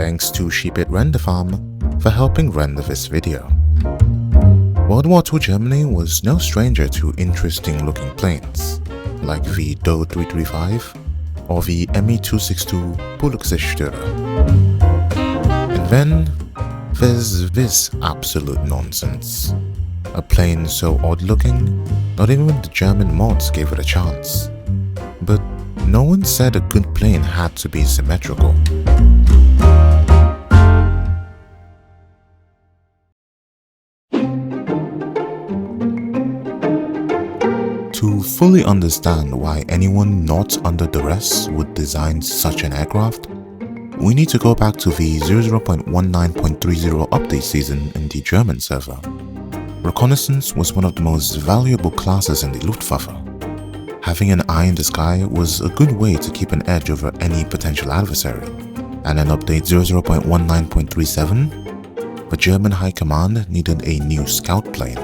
thanks to Sheepit Render Farm for helping render this video. World War II Germany was no stranger to interesting looking planes, like the Do 335 or the Me-262 Bundeszerstörer. And then there's this absolute nonsense. A plane so odd looking, not even the German mods gave it a chance. But no one said a good plane had to be symmetrical. To fully understand why anyone not under duress would design such an aircraft, we need to go back to the 00.19.30 update season in the German server. Reconnaissance was one of the most valuable classes in the Luftwaffe. Having an eye in the sky was a good way to keep an edge over any potential adversary, and in update 00.19.37, the German High Command needed a new scout plane.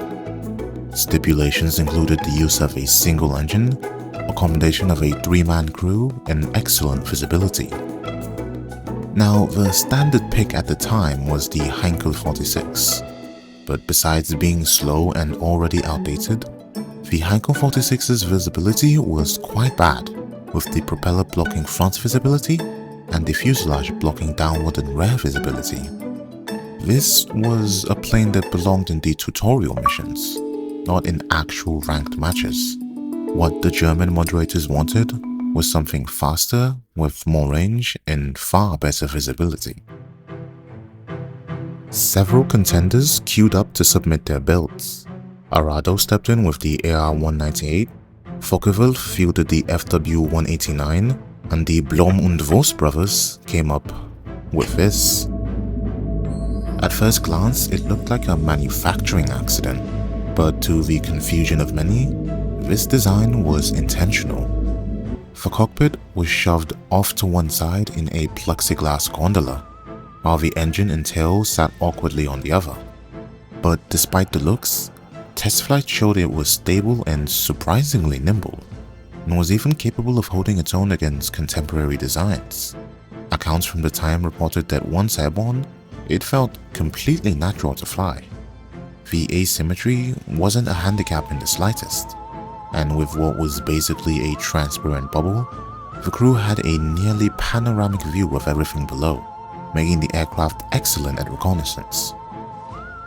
Stipulations included the use of a single engine, accommodation of a 3-man crew, and excellent visibility. Now, the standard pick at the time was the Heinkel 46, but besides being slow and already outdated, the Heinkel 46's visibility was quite bad, with the propeller blocking front visibility and the fuselage blocking downward and rear visibility. This was a plane that belonged in the tutorial missions, not in actual ranked matches. What the German moderators wanted was something faster, with more range, and far better visibility. Several contenders queued up to submit their builds. Arado stepped in with the AR-198, Focke-Wulf fielded the FW-189, and the Blom und Voss brothers came up with this. At first glance, it looked like a manufacturing accident, but to the confusion of many, this design was intentional. The cockpit was shoved off to one side in a plexiglass gondola, while the engine and tail sat awkwardly on the other. But despite the looks, test flight showed it was stable and surprisingly nimble, and was even capable of holding its own against contemporary designs. Accounts from the time reported that once airborne, it felt completely natural to fly. The asymmetry wasn't a handicap in the slightest, and with what was basically a transparent bubble, the crew had a nearly panoramic view of everything below, making the aircraft excellent at reconnaissance.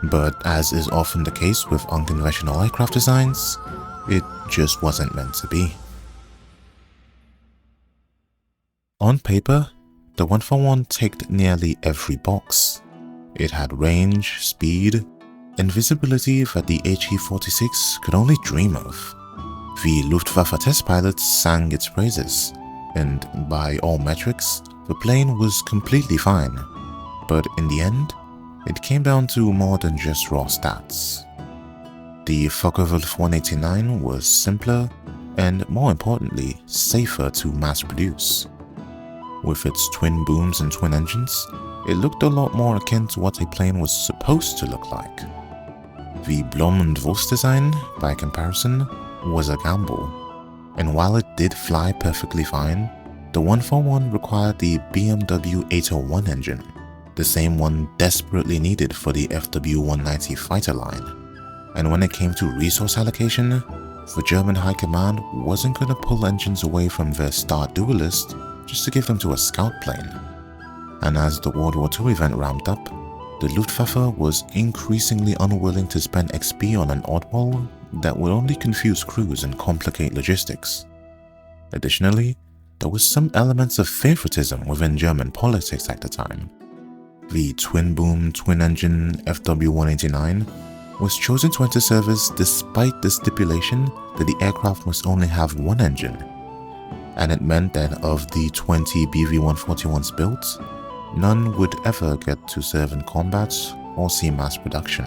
But as is often the case with unconventional aircraft designs, it just wasn't meant to be. On paper, the 141 ticked nearly every box. It had range, speed, and visibility that the HE-46 could only dream of. The Luftwaffe test pilots sang its praises, and by all metrics, the plane was completely fine. But in the end, it came down to more than just raw stats. The Focke-Wulf 189 was simpler and, more importantly, safer to mass produce. With its twin booms and twin engines, it looked a lot more akin to what a plane was supposed to look like. The Blom und Voss design, by comparison, was a gamble, and while it did fly perfectly fine, the 141 required the BMW 801 engine, the same one desperately needed for the FW-190 fighter line. And when it came to resource allocation, the German High Command wasn't going to pull engines away from their star duelist just to give them to a scout plane. And as the World War II event ramped up, the Luftwaffe was increasingly unwilling to spend XP on an oddball that would only confuse crews and complicate logistics. Additionally, there was some elements of favoritism within German politics at the time. The twin-boom, twin-engine FW-189 was chosen to enter service despite the stipulation that the aircraft must only have one engine, and it meant that of the 20 BV-141s built, none would ever get to serve in combat or see mass production.